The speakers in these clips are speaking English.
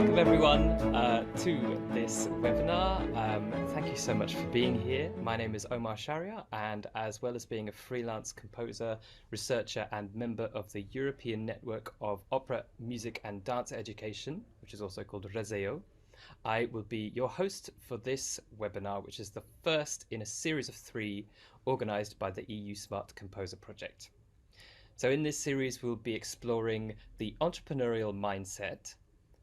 Welcome everyone to this webinar. Thank you so much for being here. My name is Omar Sharia, and as well as being a freelance composer, researcher and member of the European Network of Opera, Music and Dance Education, which is also called RESEO, I will be your host for this webinar, which is the first in a series of 3 organised by the EU Smart Composer project. So in this series, we'll be exploring the entrepreneurial mindset,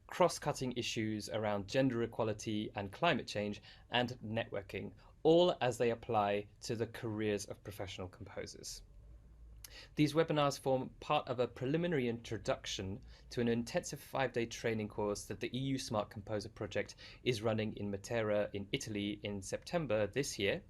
cross-cutting issues around gender equality and climate change, and networking, all as they apply to the careers of professional composers. These webinars form part of a preliminary introduction to an intensive 5-day training course that the EU Smart Composer project is running in Matera in Italy in September this year.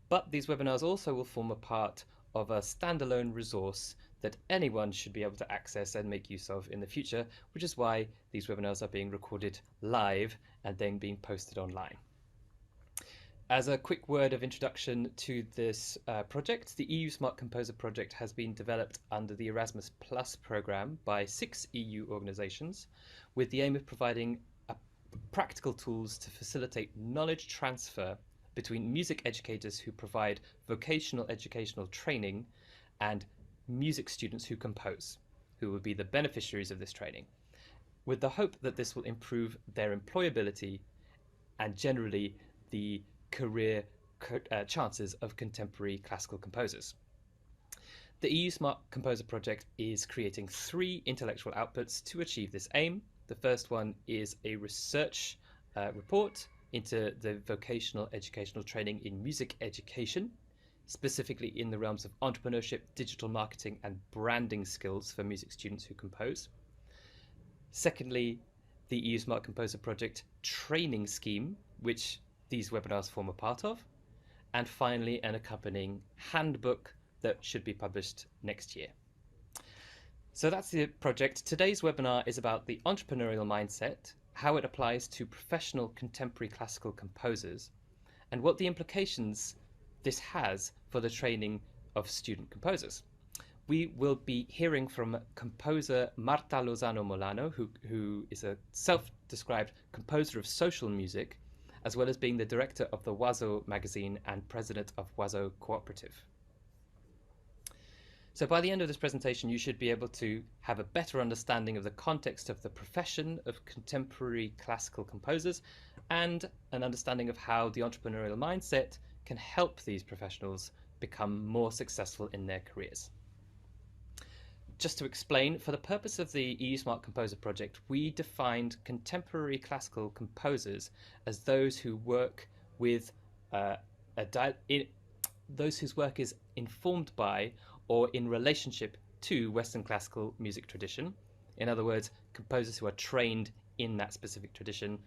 But these webinars also will form a part of a standalone resource that anyone should be able to access and make use of in the future, which is why these webinars are being recorded live and then being posted online. As a quick word of introduction to this project, the EU Smart Composer project has been developed under the Erasmus Plus programme by 6 EU organisations with the aim of providing practical tools to facilitate knowledge transfer between music educators who provide vocational educational training and music students who compose, who will be the beneficiaries of this training, with the hope that this will improve their employability and generally the career chances of contemporary classical composers. The EU Smart Composer project is creating 3 intellectual outputs to achieve this aim. The first one is a research report into the vocational educational training in music education, specifically in the realms of entrepreneurship, digital marketing and branding skills for music students who compose. Secondly, the EU Smart Composer project training scheme, which these webinars form a part of. And finally, an accompanying handbook that should be published next year. So that's the project. Today's webinar is about the entrepreneurial mindset, how it applies to professional contemporary classical composers, and what the implications this has for the training of student composers. We will be hearing from composer Marta Lozano Molano, who is a self-described composer of social music, as well as being the director of the Wazo magazine and president of Wazo Cooperative. So by the end of this presentation, you should be able to have a better understanding of the context of the profession of contemporary classical composers and an understanding of how the entrepreneurial mindset can help these professionals become more successful in their careers. Just to explain, for the purpose of the EU Smart Composer project, we defined contemporary classical composers as those who work with those whose work is informed by or in relationship to Western classical music tradition. In other words, composers who are trained in that specific tradition,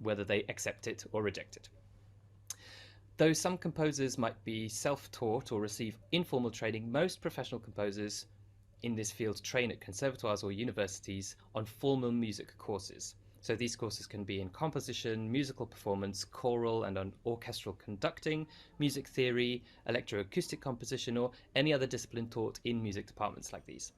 whether they accept it or reject it. Though some composers might be self-taught or receive informal training, most professional composers in this field train at conservatoires or universities on formal music courses. So these courses can be in composition, musical performance, choral and on orchestral conducting, music theory, electroacoustic composition, or any other discipline taught in music departments like these.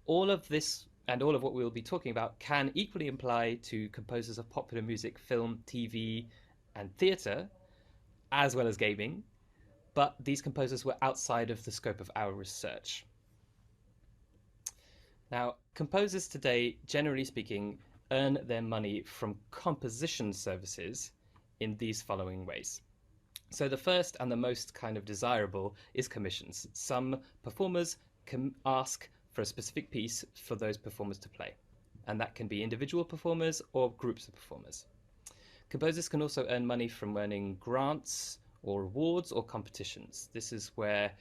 All of this and all of what we'll be talking about can equally apply to composers of popular music, film, TV, and theatre, as well as gaming, but these composers were outside of the scope of our research. Now, composers today, generally speaking, earn their money from composition services in these following ways. So the first and the most kind of desirable is commissions. Some performers can ask for a specific piece for those performers to play, and that can be individual performers or groups of performers. Composers can also earn money from earning grants or awards or competitions. This is where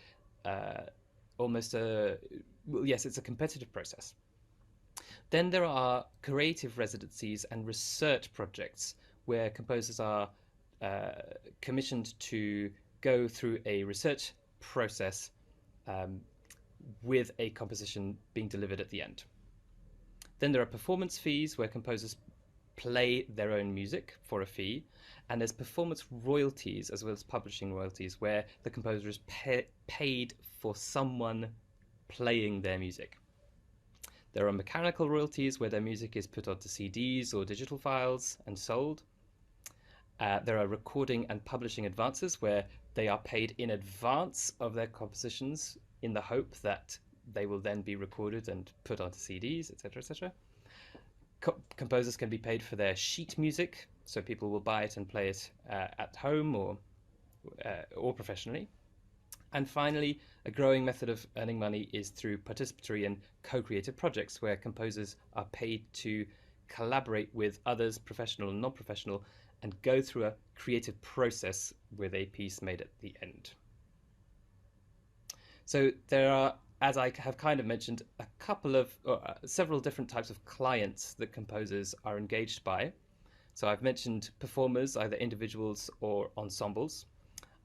it's a competitive process. Then there are creative residencies and research projects where composers are commissioned to go through a research process with a composition being delivered at the end. Then there are performance fees where composers play their own music for a fee, and there's performance royalties as well as publishing royalties where the composer is paid for someone playing their music. There are mechanical royalties where their music is put onto CDs or digital files and sold. There are recording and publishing advances where they are paid in advance of their compositions in the hope that they will then be recorded and put onto CDs, etc., etc. Composers can be paid for their sheet music, so people will buy it and play it at home or professionally. And finally, a growing method of earning money is through participatory and co-creative projects where composers are paid to collaborate with others, professional and non-professional, and go through a creative process with a piece made at the end. So there are, as I have kind of mentioned, a couple of several different types of clients that composers are engaged by. So I've mentioned performers, either individuals or ensembles.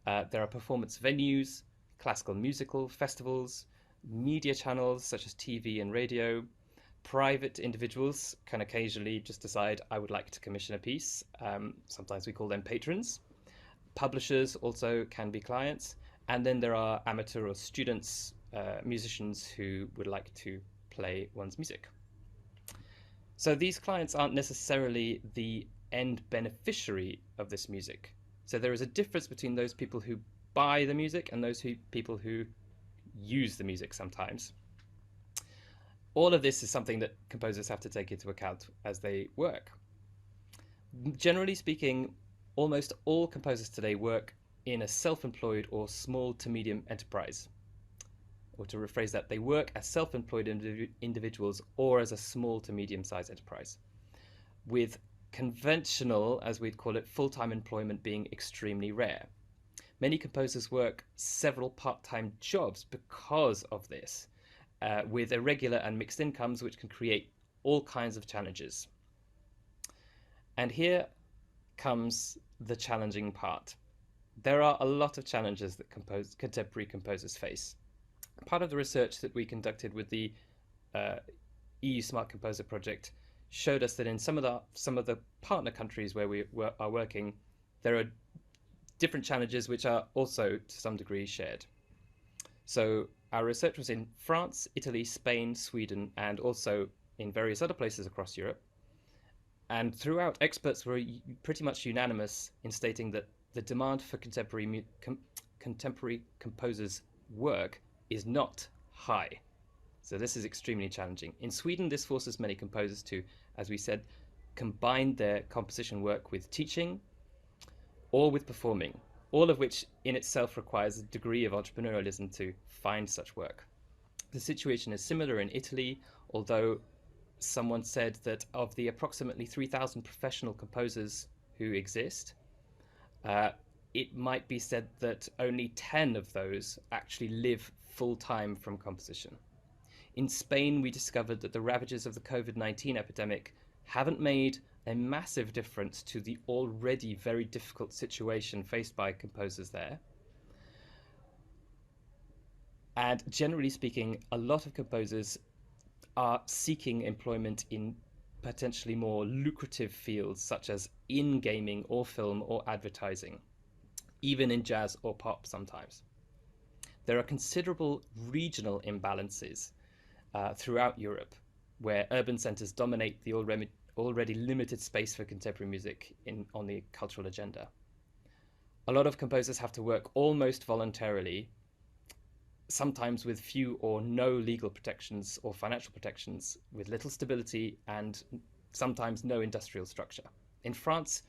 There are performance venues, classical musical festivals, media channels such as TV and radio. Private individuals can occasionally just decide, I would like to commission a piece. Sometimes we call them patrons. Publishers also can be clients. And then there are amateur or students, musicians who would like to play one's music. So these clients aren't necessarily the end beneficiary of this music. So there is a difference between those people who buy the music and those people who use the music sometimes. All of this is something that composers have to take into account as they work. Generally speaking, almost all composers today work in a self-employed or small to medium enterprise. Or to rephrase that, they work as self-employed individuals or as a small to medium-sized enterprise, with conventional, as we'd call it, full-time employment being extremely rare. Many composers work several part-time jobs because of this, with irregular and mixed incomes, which can create all kinds of challenges. And here comes the challenging part. There are a lot of challenges that contemporary composers face. Part of the research that we conducted with the EU Smart Composer project showed us that in some of the partner countries where we are working, there are different challenges which are also to some degree shared. So our research was in France, Italy, Spain, Sweden, and also in various other places across Europe. And throughout, experts were pretty much unanimous in stating that the demand for contemporary composers' work is not high. So this is extremely challenging. In Sweden, this forces many composers to, as we said, combine their composition work with teaching or with performing, all of which in itself requires a degree of entrepreneurialism to find such work. The situation is similar in Italy, although someone said that of the approximately 3,000 professional composers who exist, it might be said that only 10 of those actually live full-time from composition. In Spain, we discovered that the ravages of the COVID-19 epidemic haven't made a massive difference to the already very difficult situation faced by composers there. And generally speaking, a lot of composers are seeking employment in potentially more lucrative fields, such as in gaming or film or advertising, even in jazz or pop sometimes. There are considerable regional imbalances throughout Europe, where urban centres dominate the already limited space for contemporary music on the cultural agenda. A lot of composers have to work almost voluntarily, sometimes with few or no legal protections or financial protections, with little stability and sometimes no industrial structure. In France,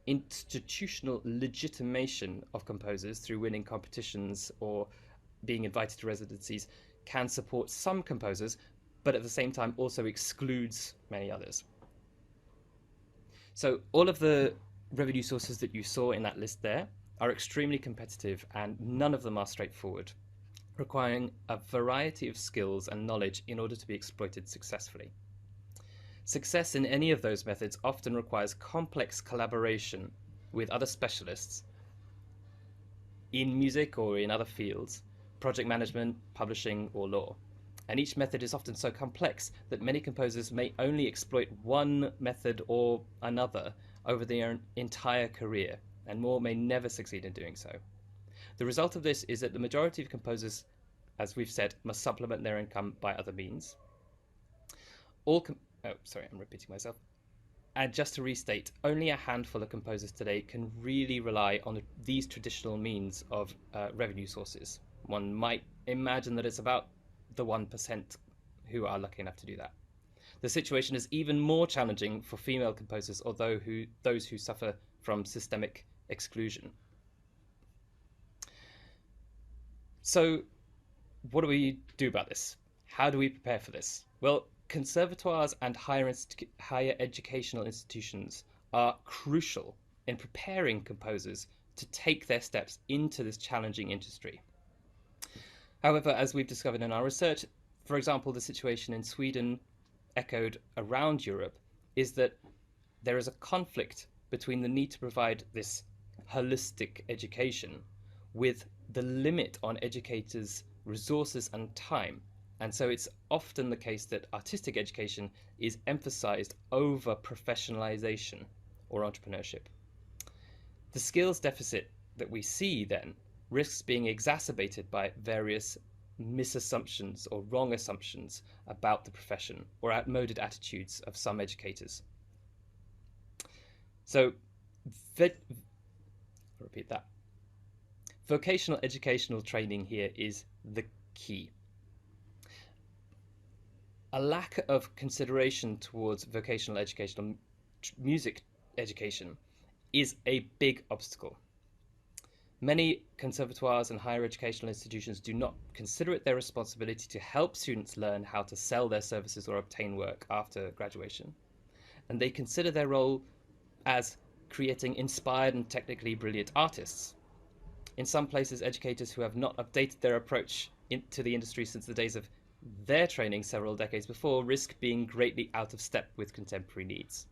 institutional legitimation of composers through winning competitions or being invited to residencies can support some composers, but at the same time also excludes many others. So all of the revenue sources that you saw in that list there are extremely competitive, and none of them are straightforward, requiring a variety of skills and knowledge in order to be exploited successfully. Success in any of those methods often requires complex collaboration with other specialists in music or in other fields, project management, publishing, or law. And each method is often so complex that many composers may only exploit one method or another over their entire career, and more may never succeed in doing so. The result of this is that the majority of composers, as we've said, must supplement their income by other means. I'm repeating myself. And just to restate, only a handful of composers today can really rely on these traditional means of revenue sources. One might imagine that it's about the 1% who are lucky enough to do that. The situation is even more challenging for female composers, although those who suffer from systemic exclusion. So, what do we do about this? How do we prepare for this? Well, conservatoires and higher educational institutions are crucial in preparing composers to take their steps into this challenging industry. However, as we've discovered in our research, for example, the situation in Sweden, echoed around Europe, is that there is a conflict between the need to provide this holistic education with the limit on educators' resources and time. And so it's often the case that artistic education is emphasized over professionalization or entrepreneurship. The skills deficit that we see then risks being exacerbated by various misassumptions or wrong assumptions about the profession or outmoded attitudes of some educators. So, I'll repeat that. Vocational educational training here is the key. A lack of consideration towards vocational educational music education is a big obstacle. Many conservatoires and higher educational institutions do not consider it their responsibility to help students learn how to sell their services or obtain work after graduation. And they consider their role as creating inspired and technically brilliant artists. In some places, educators who have not updated their approach to the industry since the days of their training several decades before risk being greatly out of step with contemporary needs.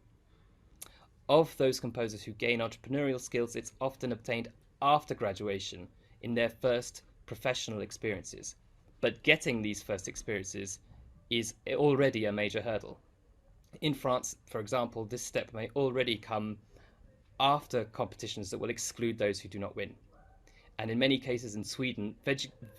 Of those composers who gain entrepreneurial skills, it's often obtained after graduation in their first professional experiences. But getting these first experiences is already a major hurdle. In France, for example, this step may already come after competitions that will exclude those who do not win. And in many cases in Sweden,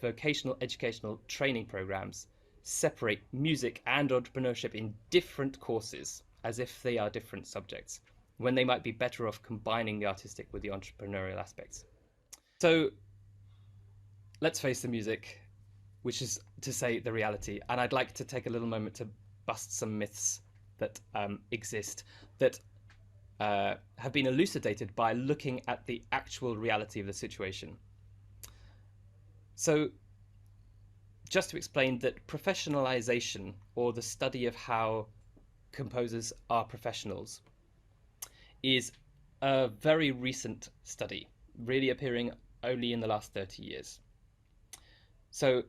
vocational educational training programs separate music and entrepreneurship in different courses as if they are different subjects, when they might be better off combining the artistic with the entrepreneurial aspects. So let's face the music, which is to say the reality. And I'd like to take a little moment to bust some myths that exist that have been elucidated by looking at the actual reality of the situation. So just to explain that professionalization, or the study of how composers are professionals, is a very recent study, really appearing only in the last 30 years. So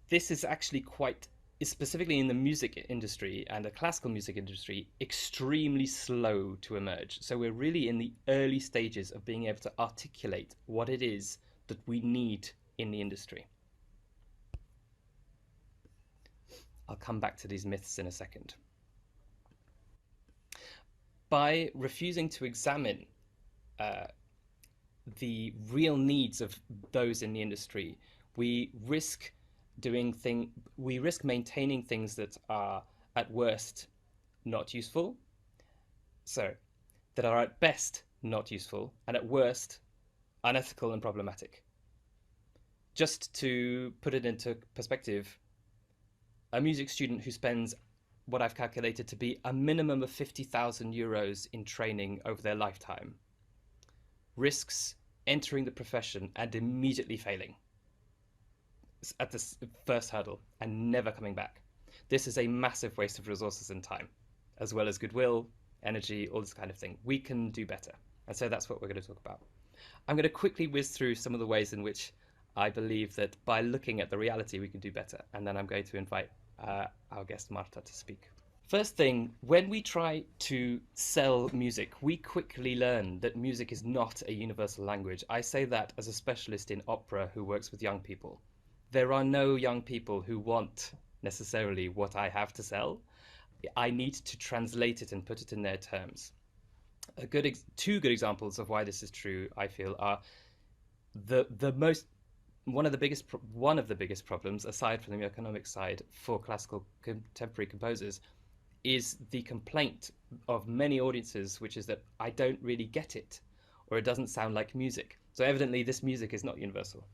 this is actually specifically in the music industry and the classical music industry, extremely slow to emerge. So we're really in the early stages of being able to articulate what it is that we need in the industry. I'll come back to these myths in a second. By refusing to examine the real needs of those in the industry, we risk maintaining things that are at worst not useful, that are at best not useful, and at worst unethical and problematic. Just to put it into perspective, a music student who spends what I've calculated to be a minimum of 50,000 euros in training over their lifetime risks entering the profession and immediately failing at the first hurdle and never coming back. This is a massive waste of resources and time, as well as goodwill, energy, all this kind of thing. We can do better. And so that's what we're going to talk about. I'm going to quickly whiz through some of the ways in which I believe that by looking at the reality, we can do better. And then I'm going to invite our guest Marta to speak. First thing, when we try to sell music, we quickly learn that music is not a universal language. I say that as a specialist in opera who works with young people. There are no young people who want necessarily what I have to sell. I need to translate it and put it in their terms. Two good examples of why this is true, I feel, are the most one of the biggest problems, aside from the economic side, for classical contemporary composers is the complaint of many audiences, which is that I don't really get it, or it doesn't sound like music. So evidently this music is not universal.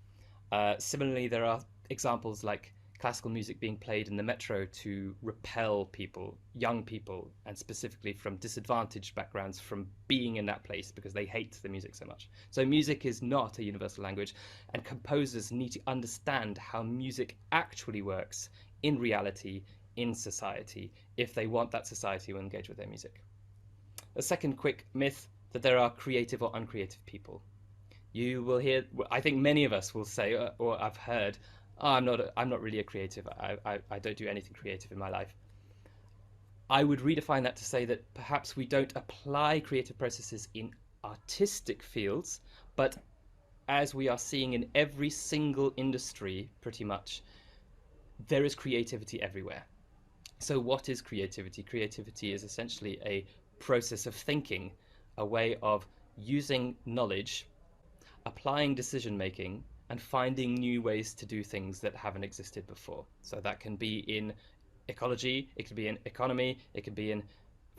Similarly, there are examples like classical music being played in the metro to repel people, young people, and specifically from disadvantaged backgrounds from being in that place because they hate the music so much. So music is not a universal language, and composers need to understand how music actually works in reality, in society, if they want that society to engage with their music. A second quick myth, that there are creative or uncreative people. You will hear, I think many of us will say, or I've heard, oh, I'm not really a creative. I don't do anything creative in my life. I would redefine that to say that perhaps we don't apply creative processes in artistic fields, but as we are seeing in every single industry, pretty much, there is creativity everywhere. So what is creativity? Creativity is essentially a process of thinking, a way of using knowledge, applying decision making, and finding new ways to do things that haven't existed before. So that can be in ecology, it can be in economy, it can be in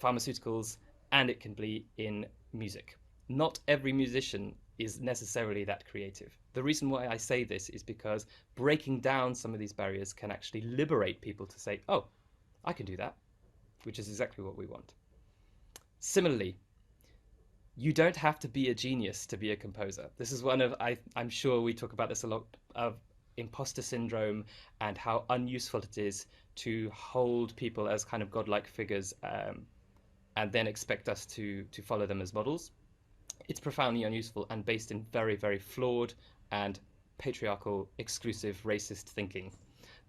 pharmaceuticals, and it can be in music. Not every musician is necessarily that creative. The reason why I say this is because breaking down some of these barriers can actually liberate people to say, oh, I can do that, which is exactly what we want. Similarly, you don't have to be a genius to be a composer. This is one of, I'm sure we talk about this a lot, of imposter syndrome and how unuseful it is to hold people as kind of godlike figures and then expect us to follow them as models. It's profoundly unuseful and based in very, very flawed and patriarchal, exclusive, racist thinking.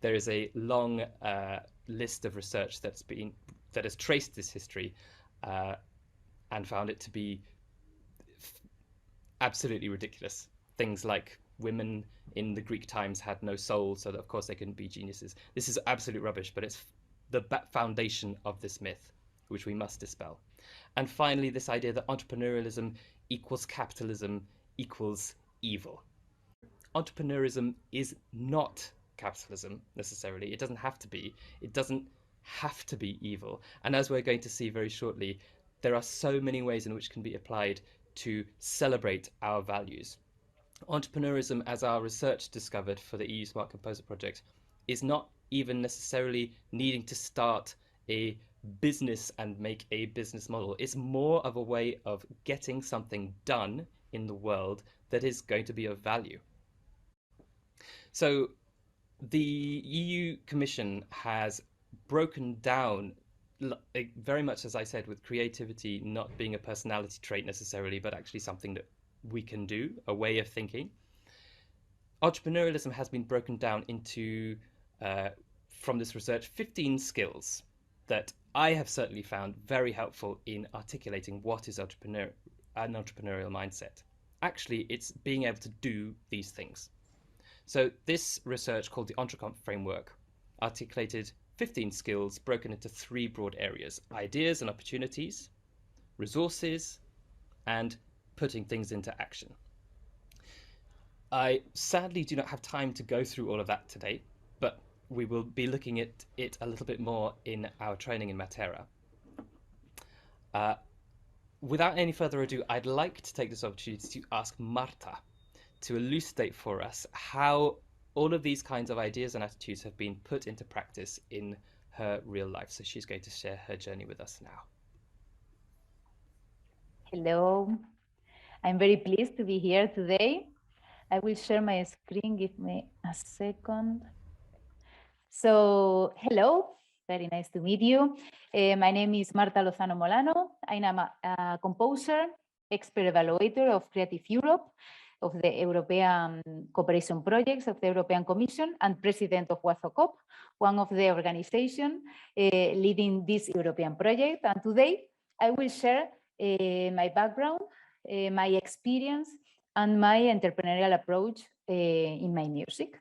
There is a long list of research that has traced this history and found it to be absolutely ridiculous. Things like women in the Greek times had no soul, so that of course they couldn't be geniuses. This is absolute rubbish, but it's the foundation of this myth, which we must dispel. And finally, this idea that entrepreneurialism equals capitalism equals evil. Entrepreneurism is not capitalism necessarily. It doesn't have to be. It doesn't have to be evil. And as we're going to see very shortly, there are so many ways in which can be applied to celebrate our values. Entrepreneurism, as our research discovered for the EU Smart Composer project, is not even necessarily needing to start a business and make a business model. It's more of a way of getting something done in the world that is going to be of value. So the EU Commission has broken down very much, as I said, with creativity not being a personality trait necessarily, but actually something that we can do, a way of thinking. Entrepreneurialism has been broken down into, from this research, 15 skills that I have certainly found very helpful in articulating what is an entrepreneurial mindset. Actually, it's being able to do these things. So this research, called the Entrecomp framework, articulated 15 skills broken into 3 broad areas: ideas and opportunities, resources, and putting things into action. I sadly do not have time to go through all of that today, but we will be looking at it a little bit more in our training in Matera. Without any further ado, I'd like to take this opportunity to ask Marta to elucidate for us how all of these kinds of ideas and attitudes have been put into practice in her real life. So she's going to share her journey with us now. Hello, I'm very pleased to be here today. I will share my screen, give me a second. So, hello, very nice to meet you. My name is Marta Lozano Molano. I'm a composer, expert evaluator of Creative Europe, of the European Cooperation Projects of the European Commission, and president of Wazo Coop, one of the organizations leading this European project. And today I will share my background, my experience, and my entrepreneurial approach in my music.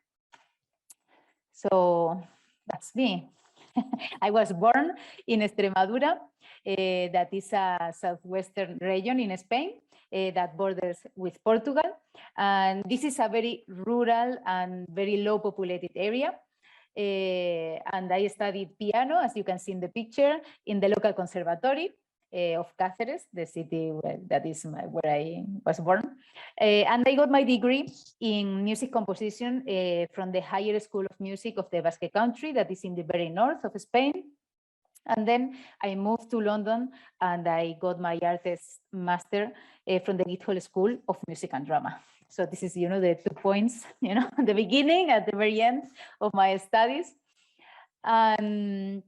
So that's me. I was born in Extremadura, that is a southwestern region in Spain that borders with Portugal. And this is a very rural and very low populated area. And I studied piano, as you can see in the picture, in the local conservatory of Cáceres, the city that is where I was born. And I got my degree in music composition from the Higher School of Music of the Basque Country, that is in the very north of Spain. And then I moved to London and I got my artist master from the Guildhall School of Music and Drama. So this is, the 2 points, the beginning, at the very end of my studies. And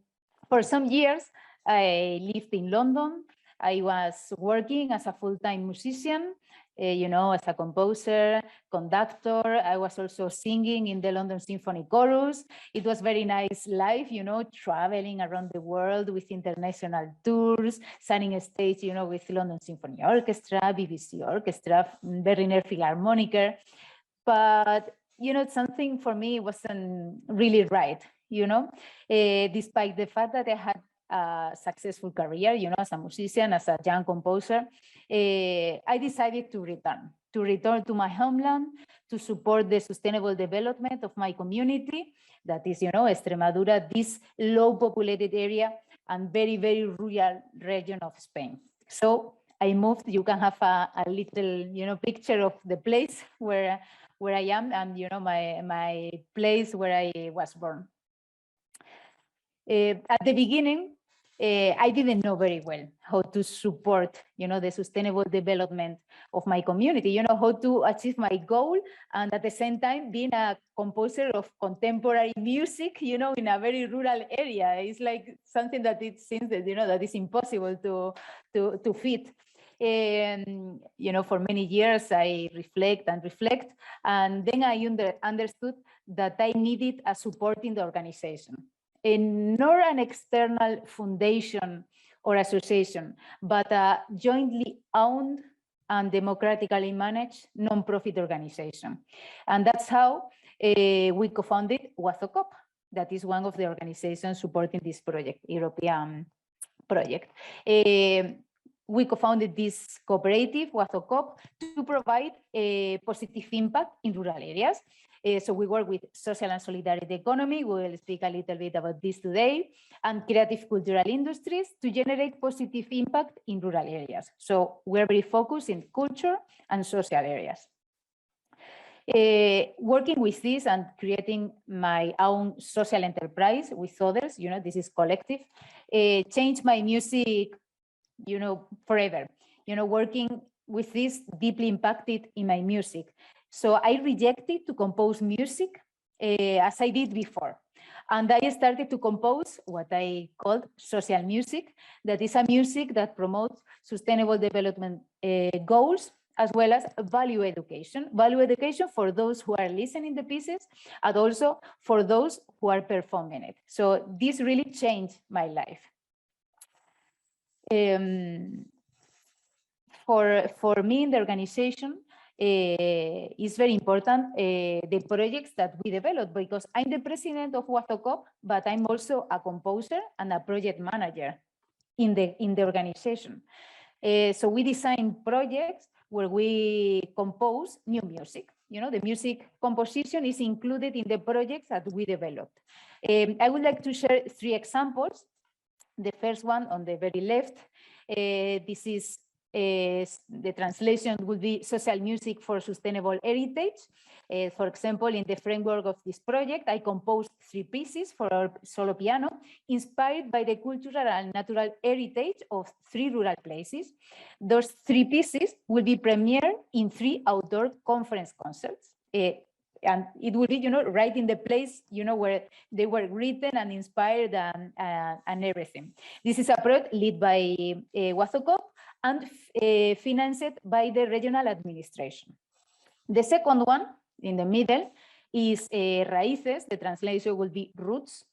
for some years, I lived in London. I was working as a full-time musician, as a composer, conductor. I was also singing in the London Symphony Chorus. It was very nice life, traveling around the world with international tours, signing a stage, with London Symphony Orchestra, BBC Orchestra, Berliner Philharmoniker. But, something for me wasn't really right, despite the fact that I had a successful career, as a musician, as a young composer, I decided to return to my homeland to support the sustainable development of my community, that is, Extremadura, this low populated area and very, very rural region of Spain. So I moved. You can have a little, picture of the place where I am and, my place where I was born. At the beginning, I didn't know very well how to support, the sustainable development of my community, how to achieve my goal, and at the same time being a composer of contemporary music, in a very rural area. It's like something that it seems that, that is impossible to fit. For many years I reflect, and then I understood that I needed a support in the organization. Nor an external foundation or association, but a jointly owned and democratically managed non-profit organization. And that's how we co-founded Wazo Coop. That is one of the organizations supporting this project, European project. We co-founded this cooperative, Wazo Coop, to provide a positive impact in rural areas. So we work with social and solidarity economy. We will speak a little bit about this today, and creative cultural industries to generate positive impact in rural areas. So we're very focused in culture and social areas. Working with this and creating my own social enterprise with others, this is collective, changed my music, forever. Working with this deeply impacted in my music. So I rejected to compose music as I did before. And I started to compose what I called social music. That is a music that promotes sustainable development goals, as well as value education. Value education for those who are listening the pieces, and also for those who are performing it. So this really changed my life. For me in the organization, is very important, the projects that we develop, because I'm the president of Wazo Coop, but I'm also a composer and a project manager in the organization. So we design projects where we compose new music. The music composition is included in the projects that we developed. I would like to share 3 examples. The first one on the very left, this is the translation would be social music for sustainable heritage. For example, in the framework of this project, I composed 3 pieces for our solo piano, inspired by the cultural and natural heritage of 3 rural places. Those 3 pieces will be premiered in 3 outdoor conference concerts. And it will be, right in the place, where they were written and inspired and everything. This is a project led by Wazo Coop and financed by the regional administration. The second one, in the middle, is Raíces. The translation will be roots.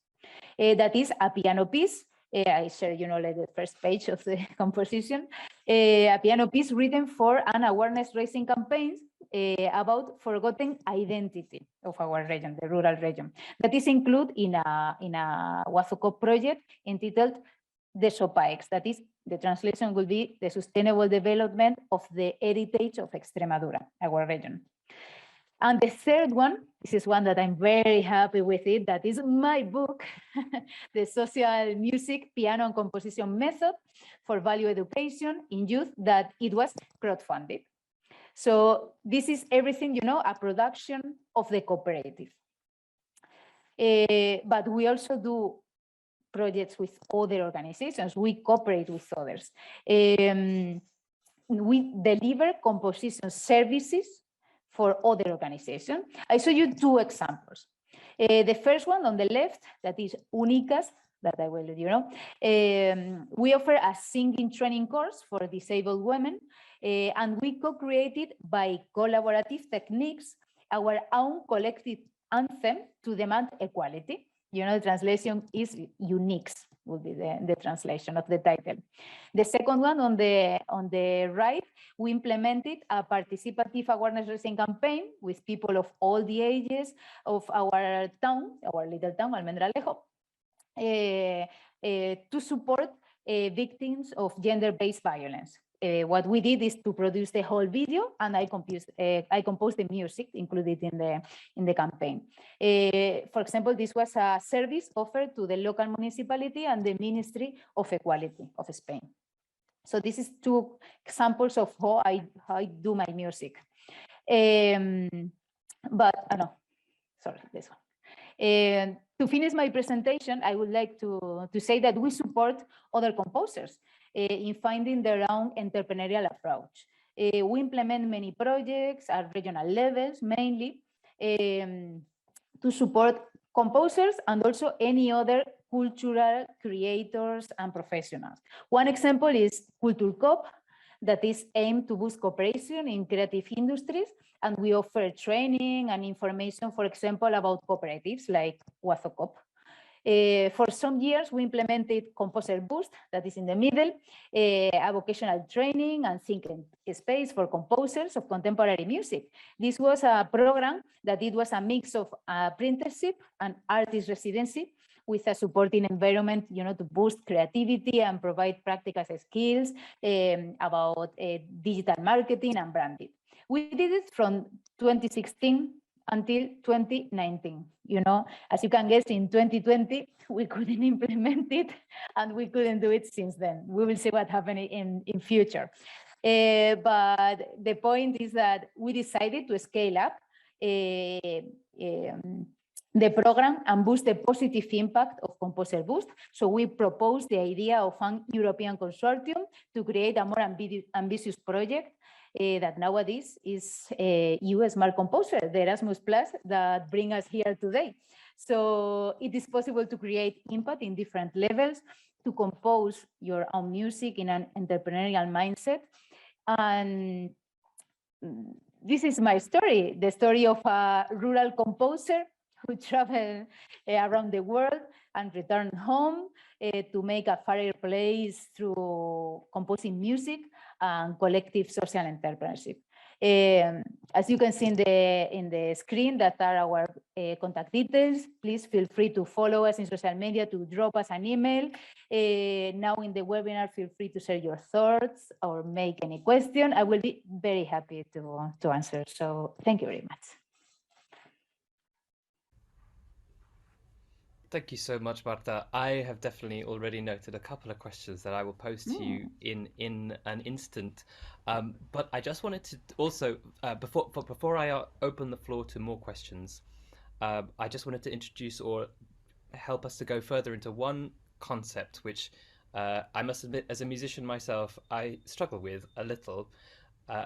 That is a piano piece. I share, like the first page of the composition. A piano piece written for an awareness raising campaign about forgotten identity of our region, the rural region. That is included in a Wazo Coop project entitled the SOPAEX. That is, the translation will be the sustainable development of the heritage of Extremadura, our region. And the third one, this is one that I'm very happy with it, that is my book, The Social Music, Piano and Composition Method for Value Education in Youth, that it was crowdfunded. So this is everything, you know, a production of the cooperative. But we also do projects with other organizations. We cooperate with others. We deliver composition services for other organizations. I show you two examples. The first one on the left, that is Únicas, that I will let you know. We offer a singing training course for disabled women, and we co-created by collaborative techniques our own collective anthem to demand equality. You know, the translation is uniques, would be the translation of the title. The second one on the right, we implemented a participative awareness raising campaign with people of all the ages of our town, our little town, Almendralejo, to support victims of gender-based violence. What we did is to produce the whole video, and I composed the music included in the campaign. For example, this was a service offered to the local municipality and the Ministry of Equality of Spain. So this is two examples of how I do my music. But no, sorry, this one. To finish my presentation, I would like to say that we support other composers in finding their own entrepreneurial approach. We implement many projects at regional levels, mainly to support composers and also any other cultural creators and professionals. One example is Culture Coop, that is aimed to boost cooperation in creative industries, and we offer training and information, for example, about cooperatives like Wazo Coop. For some years, we implemented Composer Boost, that is in the middle, a vocational training and thinking space for composers of contemporary music. This was a program that it was a mix of apprenticeship and artist residency with a supporting environment, you know, to boost creativity and provide practical skills about digital marketing and branding. We did it from 2016 until 2019. You know, as you can guess, in 2020, we couldn't implement it and we couldn't do it since then. We will see what happened in future. But the point is that we decided to scale up the program and boost the positive impact of Composer Boost. So we proposed the idea of an European consortium to create a more ambitious project that nowadays is US Smart Composer, the Erasmus Plus that bring us here today. So it is possible to create impact in different levels, to compose your own music in an entrepreneurial mindset. And this is my story, the story of a rural composer who traveled around the world and returned home to make a fairer place through composing music and collective social entrepreneurship. As you can see in the screen, that are our contact details. Please feel free to follow us in social media, to drop us an email. Now in the webinar, feel free to share your thoughts or make any question. I will be very happy to answer. So thank you very much. Thank you so much, Marta. I have definitely already noted a couple of questions that I will pose to you in an instant. But I just wanted to also, before I open the floor to more questions, I just wanted to introduce or help us to go further into one concept, which I must admit, as a musician myself, I struggle with a little,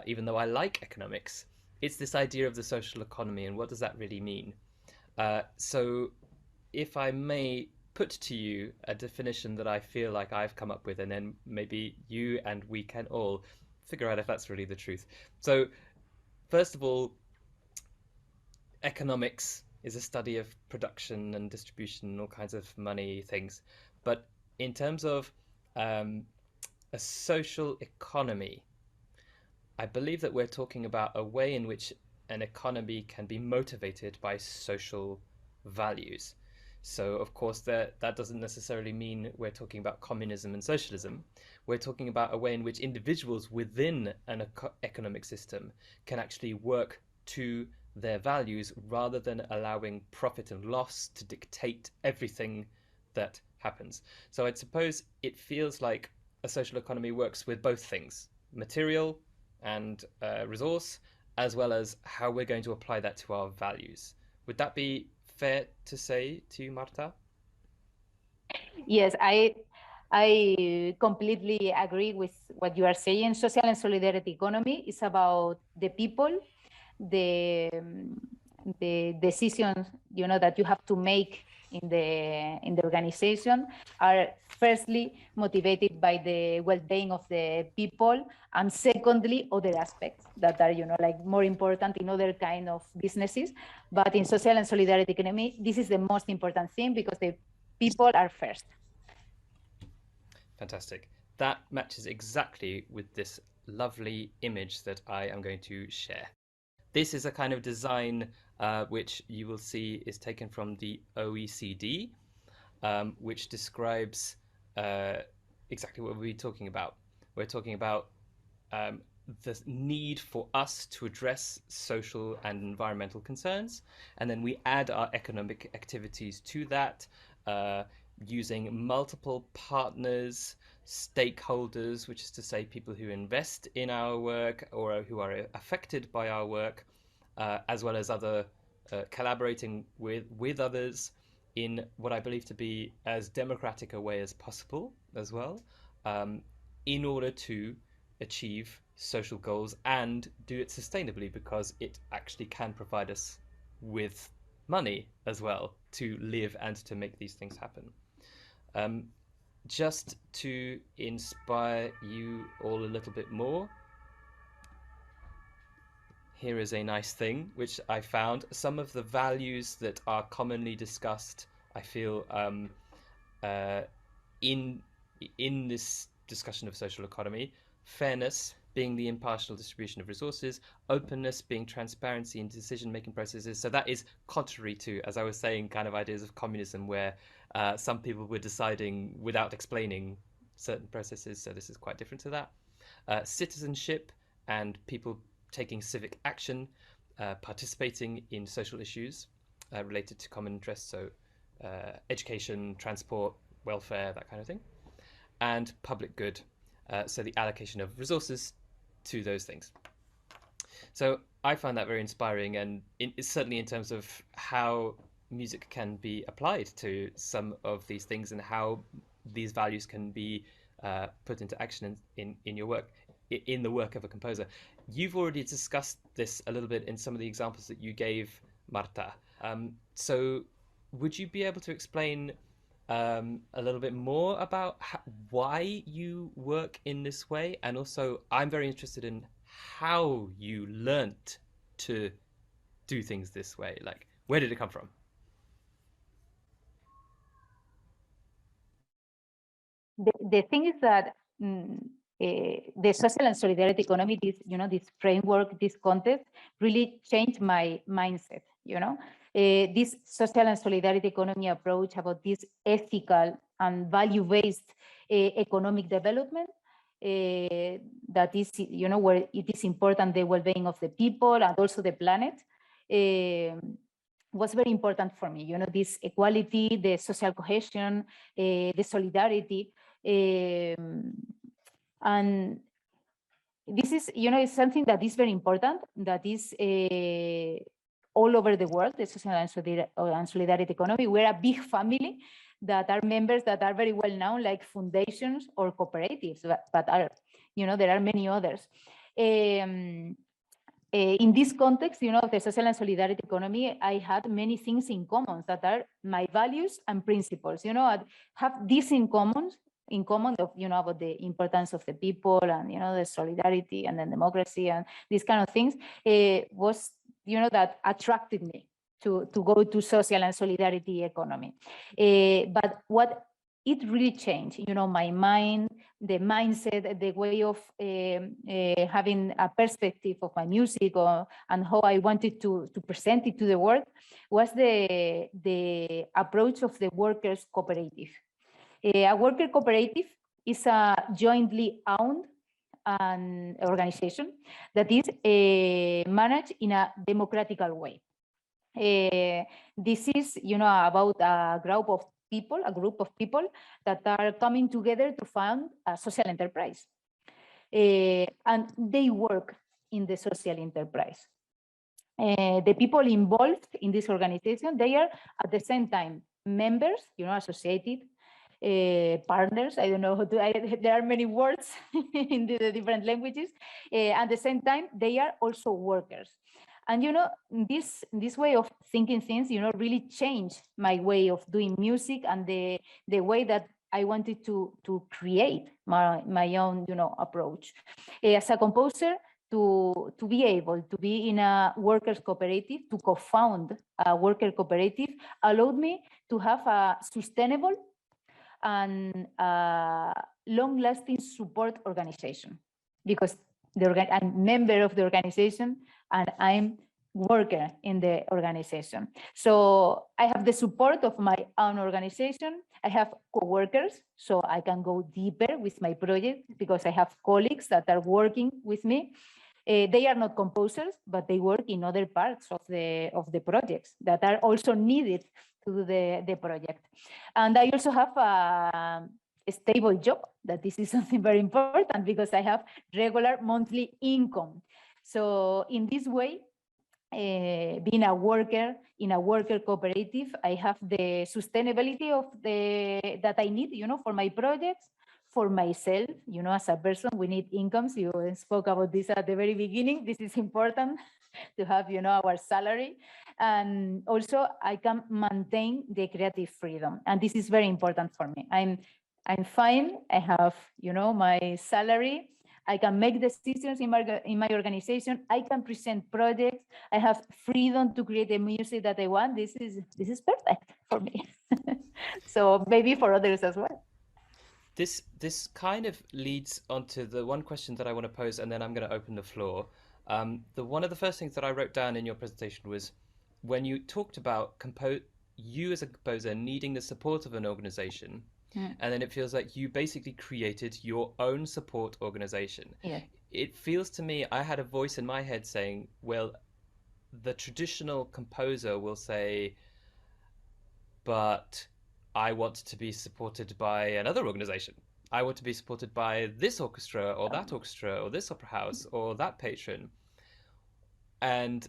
even though I like economics. It's this idea of the social economy and what does that really mean? So if I may put to you a definition that I feel like I've come up with, and then maybe you and we can all figure out if that's really the truth. So first of all, economics is a study of production and distribution and all kinds of money things. But in terms of a social economy, I believe that we're talking about a way in which an economy can be motivated by social values. So, of course, that doesn't necessarily mean we're talking about communism and socialism. We're talking about a way in which individuals within an economic system can actually work to their values rather than allowing profit and loss to dictate everything that happens. So, I'd suppose it feels like a social economy works with both things, material and resource, as well as how we're going to apply that to our values. Would that be fair to say to you, Marta? Yes, I completely agree with what you are saying. Social and solidarity economy is about the people, the the decisions that you have to make in the organization are firstly motivated by the well-being of the people, and secondly other aspects that are like more important in other kind of businesses. But in social and solidarity economy, this is the most important thing because the people are first. Fantastic. That matches exactly with this lovely image that I am going to share. This is a kind of design which you will see is taken from the OECD, which describes exactly what we're talking about. We're talking about um, the need for us to address social and environmental concerns, and then we add our economic activities to that, uh, using multiple partners, stakeholders, which is to say people who invest in our work or who are affected by our work, as well as other collaborating with others in what I believe to be as democratic a way as possible as well, um, in order to achieve social goals and do it sustainably, because it actually can provide us with money as well to live and to make these things happen. Um, just to inspire you all a little bit more, here is a nice thing which I found. Some of the values that are commonly discussed, I feel, uh, in in this discussion of social economy: fairness being the impartial distribution of resources, openness being transparency in decision-making processes. So that is contrary to, as I was saying, kind of ideas of communism where some people were deciding without explaining certain processes. So this is quite different to that. Citizenship and people taking civic action, participating in social issues related to common interests, so education, transport, welfare, that kind of thing, and public good, so the allocation of resources to those things. So I find that very inspiring, and certainly in terms of how music can be applied to some of these things and how these values can be put into action in your work, in the work of a composer. You've already discussed this a little bit in some of the examples that you gave, Marta. So would you be able to explain a little bit more about why you work in this way? And also, I'm very interested in how you learnt to do things this way. Like, where did it come from? The thing is that the social and solidarity economy, this framework, this context, really changed my mindset. This social and solidarity economy approach about this ethical and value-based economic development. That is, where it is important the well-being of the people and also the planet. Was very important for me. This equality, the social cohesion, the solidarity. And this is, is something that is very important, that is all over the world, the social and solidarity economy. We're a big family that are members that are very well known, like foundations or cooperatives, but are, there are many others. In this context, of the social and solidarity economy, I had many things in common that are my values and principles. I have this in common of, about the importance of the people and, the solidarity and then democracy and these kind of things was, that attracted me to go to social and solidarity economy. But what it really changed, my mind, the mindset, the way of having a perspective of my music and how I wanted to present it to the world was the approach of the workers' cooperative. A worker cooperative is a jointly owned an organization that is managed in a democratical way. This is, about a group of people that are coming together to found a social enterprise. And they work in the social enterprise. The people involved in this organization, they are at the same time members, associated, partners, I don't know how to, there are many words in the different languages. At the same time, they are also workers. And this way of thinking things, really changed my way of doing music and the way that I wanted to create my own, approach. As a composer, to be able to be in a workers' cooperative, to co-found a worker cooperative, allowed me to have a sustainable and long-lasting support organization, because I'm member of the organization and I'm worker in the organization. So I have the support of my own organization. I have co-workers, so I can go deeper with my project because I have colleagues that are working with me. They are not composers, but they work in other parts of the projects that are also needed to do the project. And I also have a stable job, that this is something very important because I have regular monthly income. So in this way, being a worker in a worker cooperative, I have the sustainability of that I need, for my projects, for myself, as a person, we need incomes. You spoke about this at the very beginning. This is important to have, our salary. And also I can maintain the creative freedom. And this is very important for me. I'm fine. I have, my salary. I can make decisions in my organization. I can present projects. I have freedom to create the music that I want. This is perfect for me. So maybe for others as well. This kind of leads onto the one question that I want to pose, and then I'm going to open the floor. One of the first things that I wrote down in your presentation was when you talked about you as a composer needing the support of an organization. And then it feels like you basically created your own support organization. Yeah. It feels to me, I had a voice in my head saying, well, the traditional composer will say, but I want to be supported by another organization. I want to be supported by this orchestra or that orchestra or this opera house or that patron. And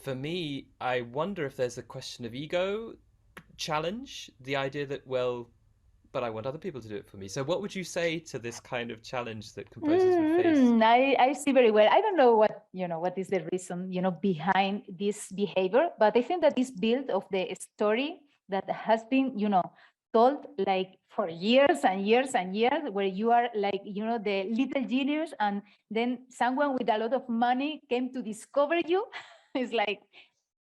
for me, I wonder if there's a question of ego challenge, the idea that, well, but I want other people to do it for me. So what would you say to this kind of challenge that composers would face? I see very well. I don't know what is the reason, behind this behavior, but I think that is built of the story that has been, told like for years and years and years, where you are like, the little genius, and then someone with a lot of money came to discover you. It's like,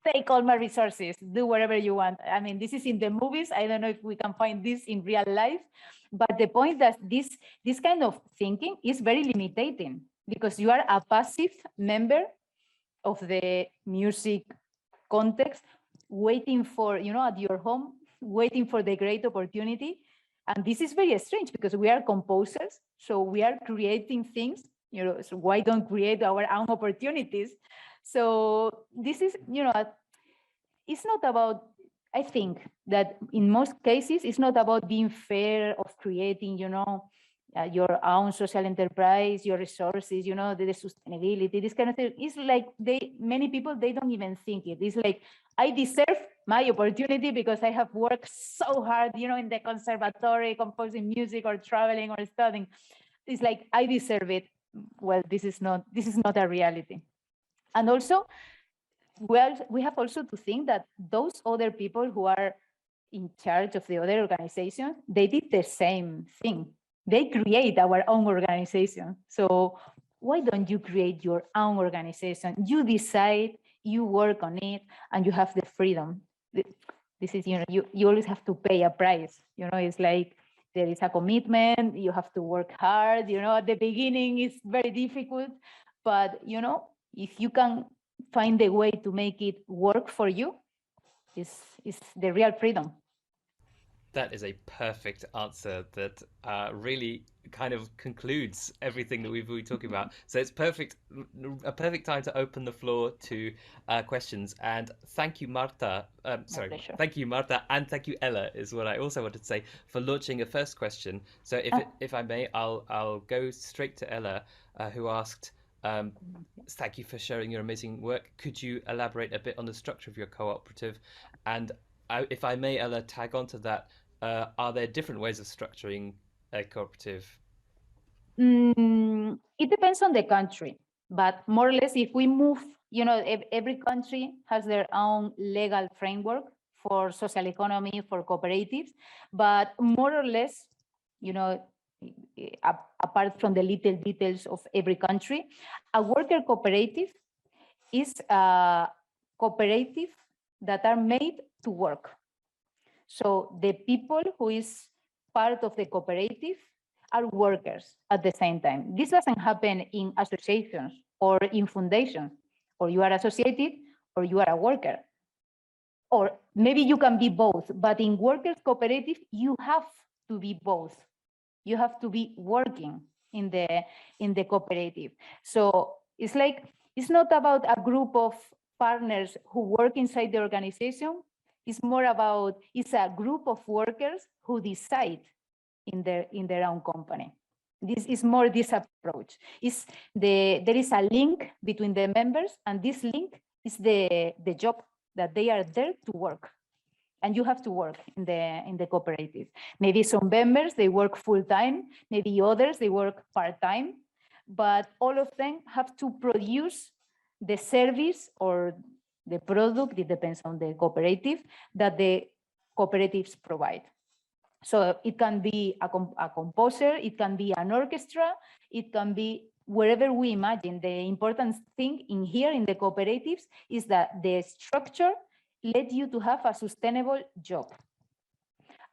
take all my resources, do whatever you want. I mean, this is in the movies. I don't know if we can find this in real life, but the point that this kind of thinking is very limiting, because you are a passive member of the music context, waiting for, at your home, waiting for the great opportunity. And this is very strange because we are composers, so we are creating things, so why don't create our own opportunities? So this is, it's not about, I think that in most cases, it's not about being fair of creating, your own social enterprise, your resources, the sustainability, this kind of thing. It's like many people, they don't even think it. It's like, I deserve my opportunity because I have worked so hard, in the conservatory, composing music or traveling or studying. It's like, I deserve it. Well, this is not a reality. And also, we have also to think that those other people who are in charge of the other organization, they did the same thing. They create our own organization. So why don't you create your own organization? You decide, you work on it, and you have the freedom. This is, you always have to pay a price. It's like, there is a commitment, you have to work hard, at the beginning it's very difficult, but if you can find a way to make it work for you, is the real freedom. That is a perfect answer that really kind of concludes everything that we've been talking about. So it's a perfect time to open the floor to questions. And thank you, Marta. Thank you, Marta, and thank you, Ella, is what I also wanted to say, for launching a first question. So if I may, I'll go straight to Ella, who asked, thank you for sharing your amazing work. Could you elaborate a bit on the structure of your cooperative? And if I may, Ella, tag onto that. Are there different ways of structuring a cooperative? It depends on the country, but more or less, if we move, every country has their own legal framework for social economy, for cooperatives, but more or less, apart from the little details of every country, a worker cooperative is a cooperative that are made to work. So the people who is part of the cooperative are workers at the same time. This doesn't happen in associations or in foundations, or you are associated or you are a worker. Or maybe you can be both, but in workers cooperative, you have to be both. You have to be working in the cooperative. So it's not about a group of partners who work inside the organization. It's more about, it's a group of workers who decide in their own company. This is more this approach. There is a link between the members, and this link is the job that they are there to work. And you have to work in the cooperative. Maybe some members, they work full-time, maybe others, they work part-time, but all of them have to produce the service or the product, it depends on the cooperative, that the cooperatives provide. So it can be a composer, it can be an orchestra, it can be wherever we imagine. The important thing in here in the cooperatives is that the structure led you to have a sustainable job.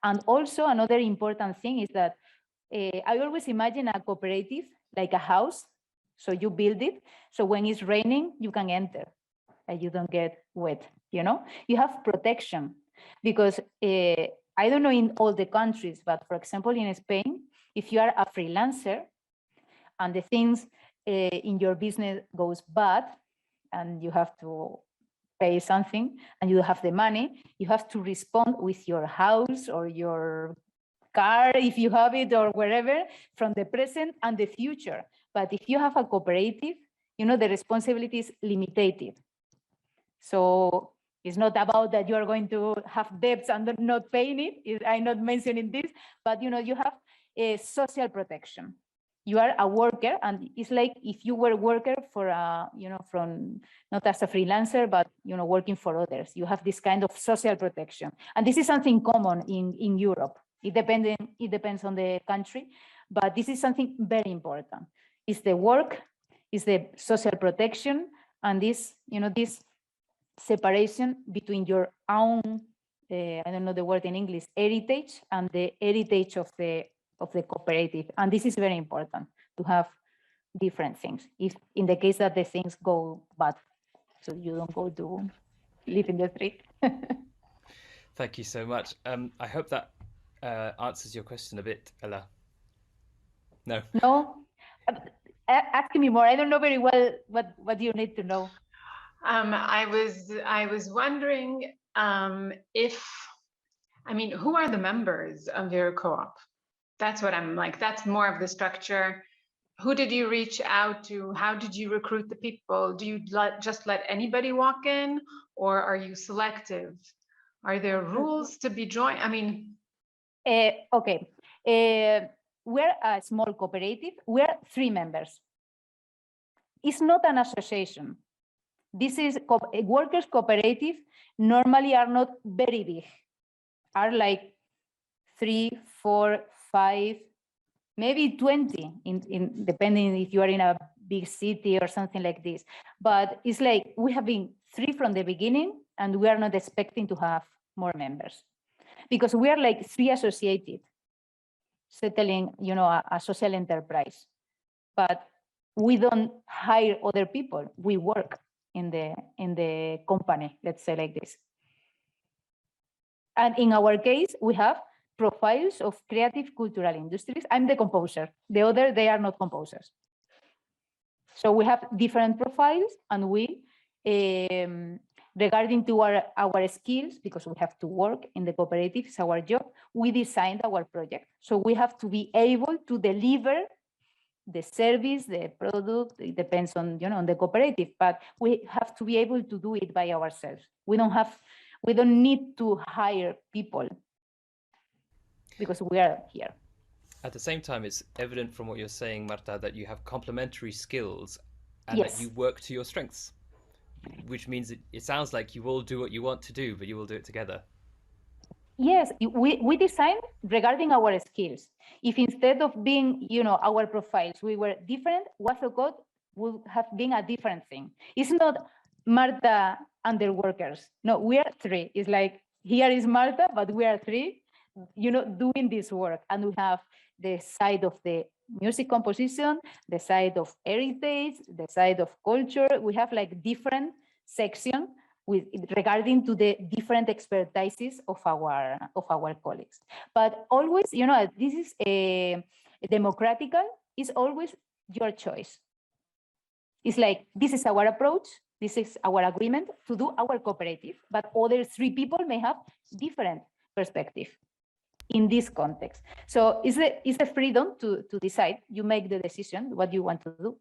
And also another important thing is that I always imagine a cooperative like a house. So you build it, so when it's raining, you can enter and you don't get wet, you have protection. Because I don't know in all the countries, but for example, in Spain, if you are a freelancer and the things in your business goes bad and you have to pay something and you don't have the money, you have to respond with your house or your car, if you have it, or wherever, from the present and the future. But if you have a cooperative, the responsibility is limited. So it's not about that you are going to have debts and not paying it. I'm not mentioning this, but you have a social protection. You are a worker, and it's like if you were a worker for from not as a freelancer, but working for others. You have this kind of social protection, and this is something common in Europe. It depends on the country, but this is something very important. It's the work, it's the social protection, and this this separation between your own I don't know the word in English, heritage, and the heritage of the cooperative. And this is very important, to have different things if in the case that the things go bad, so you don't go to live in the street. Thank you so much. I hope that answers your question a bit, Ella. No, ask me more. I don't know very well what you need to know. I was wondering who are the members of your co-op? That's what I'm like. That's more of the structure. Who did you reach out to? How did you recruit the people? Do you just let anybody walk in, or are you selective? Are there rules to be joined? Okay. We're a small cooperative. We're 3 members. It's not an association. This is workers' cooperative. Normally are not very big. Are like 3, 4, 5, maybe 20, in depending if you are in a big city or something like this. But it's like we have been 3 from the beginning, and we are not expecting to have more members, because we are like 3 associated. settling, a social enterprise. But we don't hire other people. We work in the company, let's say like this. And in our case, we have profiles of creative cultural industries. I'm the composer. The other, they are not composers. So we have different profiles, and we, regarding to our skills, because we have to work in the cooperative, it's our job, we designed our project. So we have to be able to deliver the service, the product. It depends on, on the cooperative, but we have to be able to do it by ourselves. We don't need to hire people because we are here. At the same time, it's evident from what you're saying, Marta, that you have complementary skills and Yes. that you work to your strengths, which means it sounds like you all do what you want to do, but you will do it together. Yes, we designed regarding our skills. If instead of being, our profiles, we were different, Wazo Coop would have been a different thing. It's not Marta and the workers. No, we are three. It's like, here is Marta, but we are three, doing this work. And we have the side of the music composition, the side of heritage, the side of culture. We have like different sections regarding to the different expertises of our colleagues. But always, this is a democratical, is always your choice. It's like, this is our approach, this is our agreement to do our cooperative, but other three people may have different perspective in this context. So it's a freedom to decide. You make the decision what you want to do.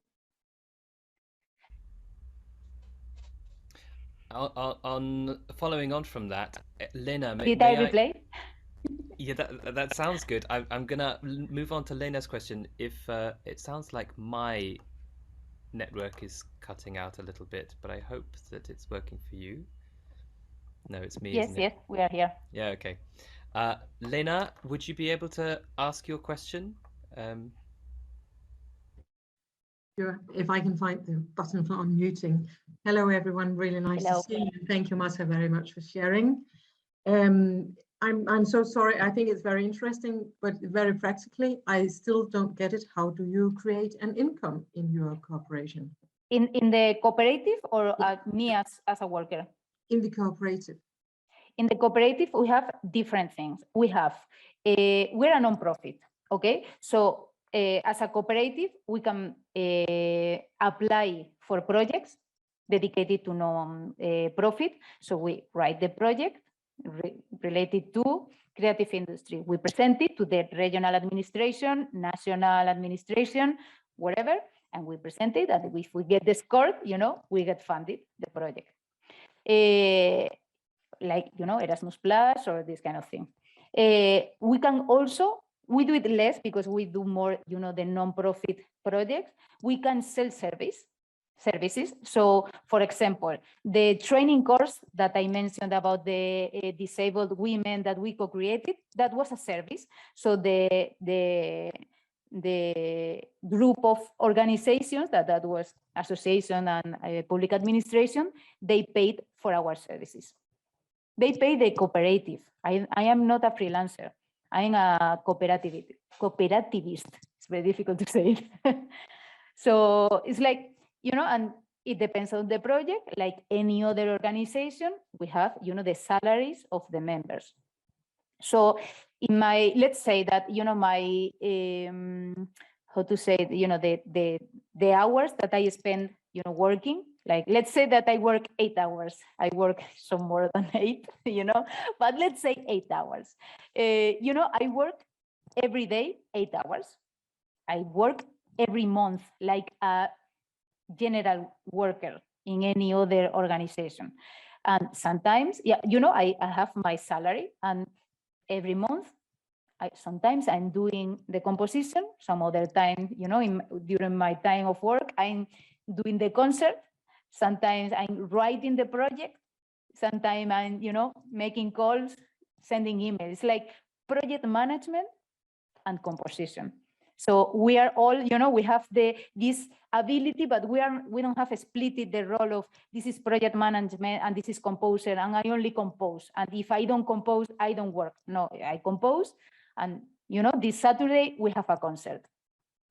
On following on from that, Lena, Did I replay? Yeah, that sounds good. I'm gonna move on to Lena's question. If it sounds like my network is cutting out a little bit, but I hope that it's working for you. No, it's me. Yes, yes, we are here. Yeah, okay. Lena, would you be able to ask your question? Sure, if I can find the button for unmuting. Hello, everyone. Really nice to see you. Thank you, Marta, very much for sharing. I'm so sorry. I think it's very interesting, but very practically, I still don't get it. How do you create an income in your corporation? In the cooperative, or me as a worker? In the cooperative. In the cooperative, we have different things. We're a non-profit, okay? So as a cooperative, we can apply for projects dedicated to non-profit. So we write the project related to creative industry. We present it to the regional administration, national administration, whatever, and we present it. And if we get the score, we get funded the project. Like, Erasmus Plus or this kind of thing. We can also, we do it less because we do more, the non-profit projects. We can sell services. So, for example, the training course that I mentioned about the disabled women that we co-created, that was a service. So the group of organizations that was association and public administration, they paid for our services. They pay the cooperative. I am not a freelancer. I am a cooperativist. It's very difficult to say it. So it's like, and it depends on the project. Like any other organization, we have, the salaries of the members. So in let's say that, my, how to say it, the hours that I spend, working, like, let's say that I work 8 hours. I work some more than 8, but let's say 8 hours. I work every day 8 hours. I work every month like a general worker in any other organization. And sometimes, I have my salary, and every month, sometimes I'm doing the composition. Some other time, during my time of work, I'm doing the concert. Sometimes I'm writing the project. Sometimes I'm, making calls, sending emails. It's like project management and composition. So we are all, we have this ability, but we don't have split the role of this is project management and this is composer, and I only compose. And if I don't compose, I don't work. No, I compose, and this Saturday we have a concert.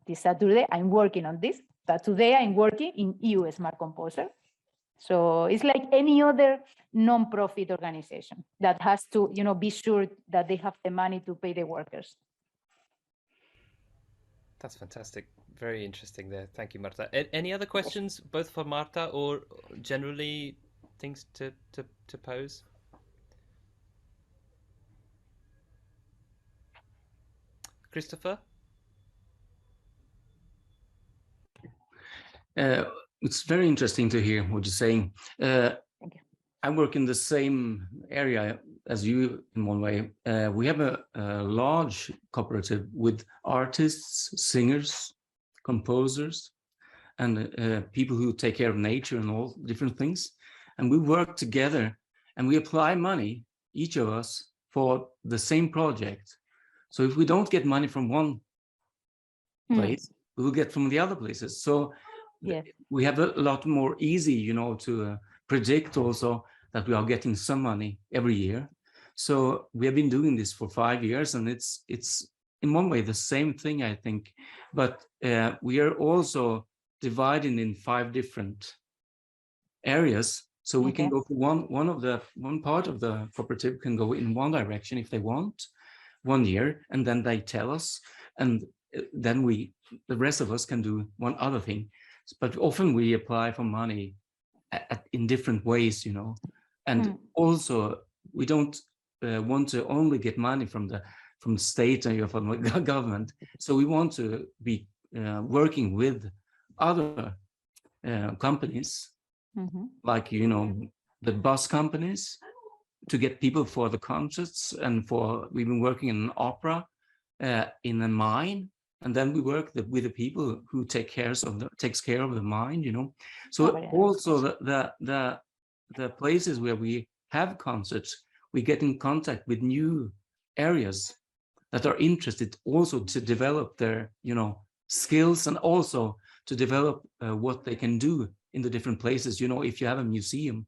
This Saturday I'm working on this, but today I'm working in EU Smart Composer. So it's like any other non-profit organization that has to, be sure that they have the money to pay the workers. That's fantastic. Very interesting there. Thank you, Marta. Any other questions, both for Marta or generally things to pose? Christopher? It's very interesting to hear what you're saying. Thank you. I work in the same area as you in one way. We have a large cooperative with artists, singers, composers, and people who take care of nature and all different things. And we work together and we apply money, each of us, for the same project. So if we don't get money from one place, we will get from the other places. So yes, we have a lot more easy, to predict also that we are getting some money every year. So we have been doing this for 5 years, and it's in one way the same thing, I think. But we are also divided in 5 different areas. So we can go for one part of the cooperative can go in one direction if they want 1 year, and then they tell us, and then the rest of us can do one other thing. But often we apply for money in different ways, and also we don't want to only get money from the state or from the government. So we want to be working with other companies, like the bus companies, to get people for the concerts, and we've been working in an opera, in a mine. And then we work with the people who takes care of the mind, So also the places where we have concerts, we get in contact with new areas that are interested also to develop their, skills, and also to develop what they can do in the different places. If you have a museum,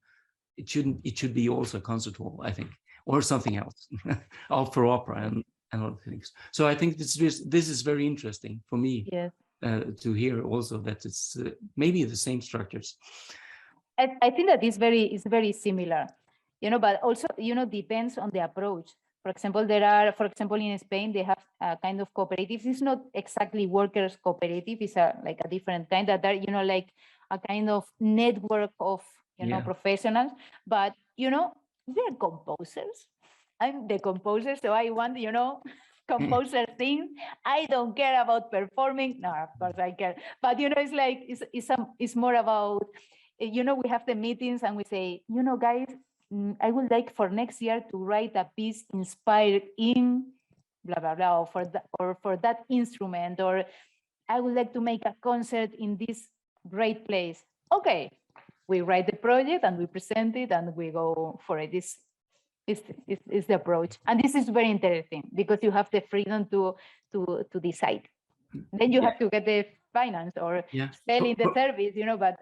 it should be also a concert hall, I think, or something else, or for opera and other things. So I think this is very interesting for me, yes, to hear also that it's maybe the same structures. I think that it's very similar, but also, depends on the approach. For example, in Spain, they have a kind of cooperatives. It's not exactly workers cooperative. It's like a different kind that are, like a kind of network of, professionals, but, they're composers. I'm the composer, so I want, composer thing. I don't care about performing. No, of course I care. But, it's like, it's more about, we have the meetings and we say, guys, I would like for next year to write a piece inspired in blah, blah, blah, or for that instrument, or I would like to make a concert in this great place. Okay, we write the project and we present it and we go for it. This is the approach. And this is very interesting because you have the freedom to decide. Then you have to get the finance or selling the service, but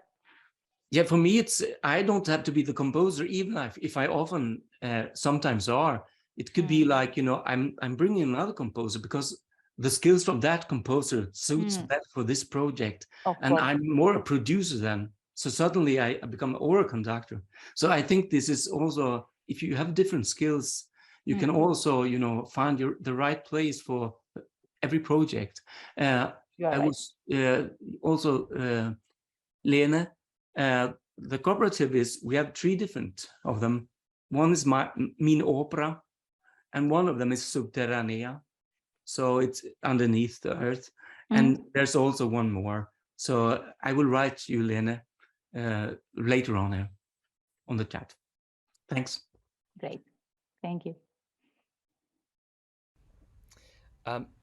yeah, for me, I don't have to be the composer, even if I often sometimes are. It could be like, I'm bringing another composer because the skills from that composer suits better for this project. And I'm more a producer then. So suddenly I become a conductor. So I think this is also, if you have different skills, you can also, find the right place for every project. I was also, Lene, the cooperative we have 3 different of them. One is Min Opera, and one of them is Subterranea. So it's underneath the earth. And there's also one more. So I will write you, Lene, later on the chat. Thanks. Great. Thank you.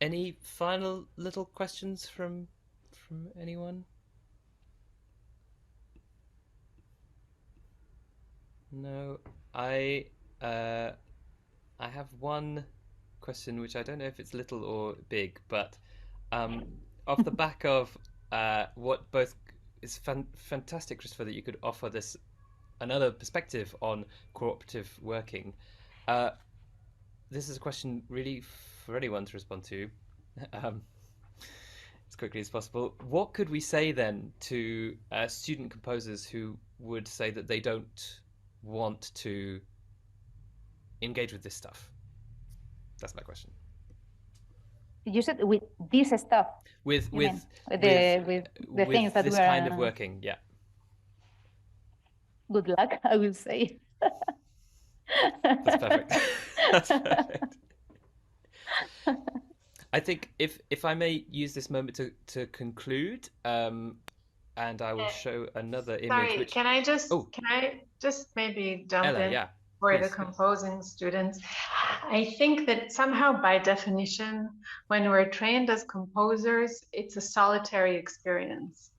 Any final little questions from anyone? No, I have one question, which I don't know if it's little or big, but off the back of what both is fantastic, Christopher, that you could offer this another perspective on cooperative working. This is a question really for anyone to respond to as quickly as possible. What could we say then to student composers who would say that they don't want to engage with this stuff? That's my question. You said with this stuff. With the things that this we are kind of working, yeah. Good luck, I will say. That's perfect. That's perfect. I think if I may use this moment to conclude, and I will show another image. Sorry, which... can I just maybe jump Ella, in yeah, for please. the composing students? I think that somehow by definition, when we're trained as composers, it's a solitary experience.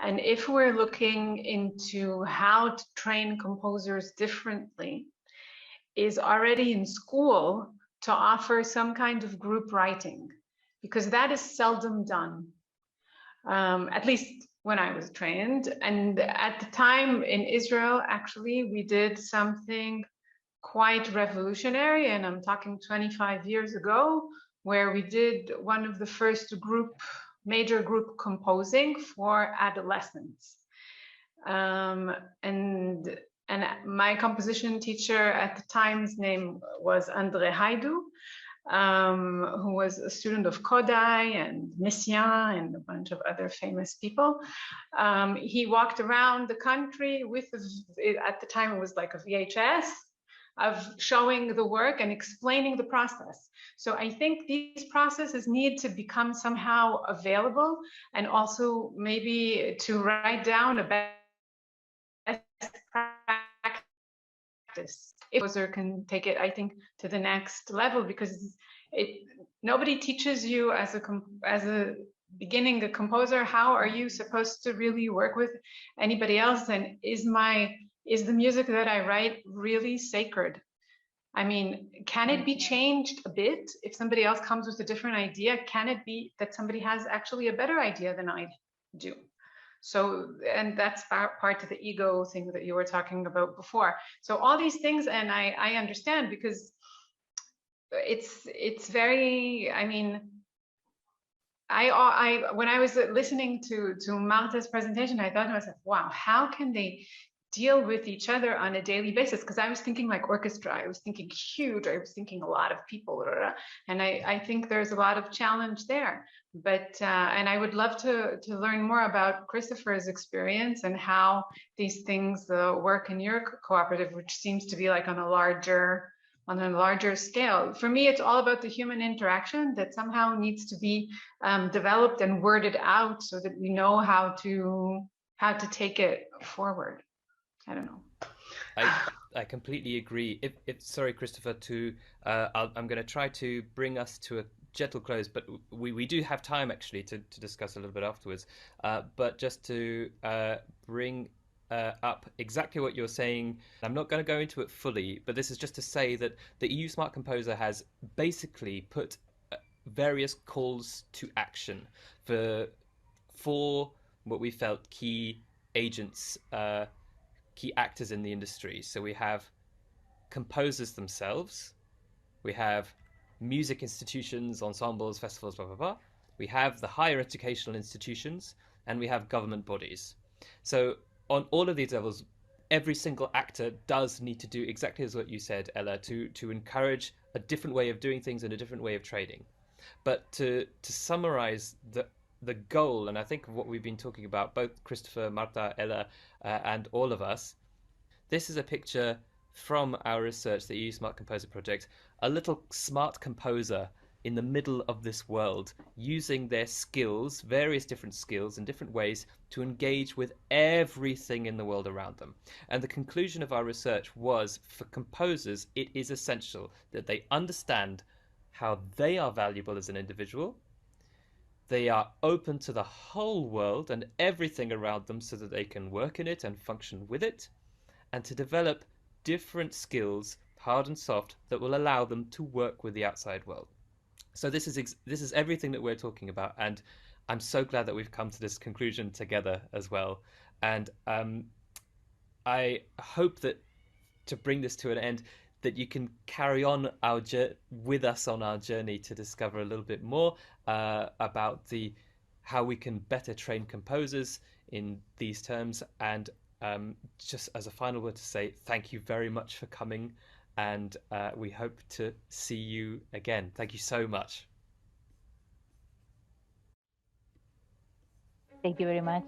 And if we're looking into how to train composers differently, is already in school to offer some kind of group writing, because that is seldom done, at least when I was trained. And at the time in Israel, actually, we did something quite revolutionary, and I'm talking 25 years ago, where we did one of the first major group composing for adolescents. And my composition teacher at the time's name was Andre Haidu, who was a student of Kodai and Messiaen and a bunch of other famous people. He walked around the country with, at the time it was like a VHS, of showing the work and explaining the process. So I think these processes need to become somehow available, and also maybe to write down a best practice. If a composer can take it, I think, to the next level, because nobody teaches you as a beginning a composer, how are you supposed to really work with anybody else, and is the music that I write really sacred? I mean, can it be changed a bit if somebody else comes with a different idea? Can it be that somebody has actually a better idea than I do? So, and that's part of the ego thing that you were talking about before. So all these things, and I understand, because it's very, I mean, when I was listening to Marta's presentation, I thought to myself, wow, how can they deal with each other on a daily basis? Because I was thinking like orchestra, I was thinking huge, I was thinking a lot of people, and I think there's a lot of challenge there. But and I would love to learn more about Christopher's experience and how these things work in your cooperative, which seems to be like on a larger scale. For me, it's all about the human interaction that somehow needs to be developed and worded out so that we know how to take it forward. I don't know. I completely agree. Sorry, Christopher, I'm going to try to bring us to a gentle close, but we do have time actually to discuss a little bit afterwards. But just to bring up exactly what you're saying, I'm not going to go into it fully, but this is just to say that the EU Smart Composer has basically put various calls to action for what we felt key agents, key actors in the industry. So we have composers themselves, we have music institutions, ensembles, festivals, blah, blah, blah. We have the higher educational institutions, and we have government bodies. So on all of these levels, every single actor does need to do exactly as what you said, Ella, to encourage a different way of doing things and a different way of trading. But to summarize the goal, and I think of what we've been talking about, both Christopher, Marta, Ella, and all of us, this is a picture from our research, the EU Smart Composer Project, a little smart composer in the middle of this world, using their skills, various different skills in different ways, to engage with everything in the world around them. And the conclusion of our research was, for composers, it is essential that they understand how they are valuable as an individual, they are open to the whole world and everything around them so that they can work in it and function with it, and to develop different skills, hard and soft, that will allow them to work with the outside world. So this is everything that we're talking about, and I'm so glad that we've come to this conclusion together as well. And I hope that, to bring this to an end, that you can carry on with us on our journey to discover a little bit more about how we can better train composers in these terms. And just as a final word to say, thank you very much for coming, and we hope to see you again. Thank you so much. Thank you very much.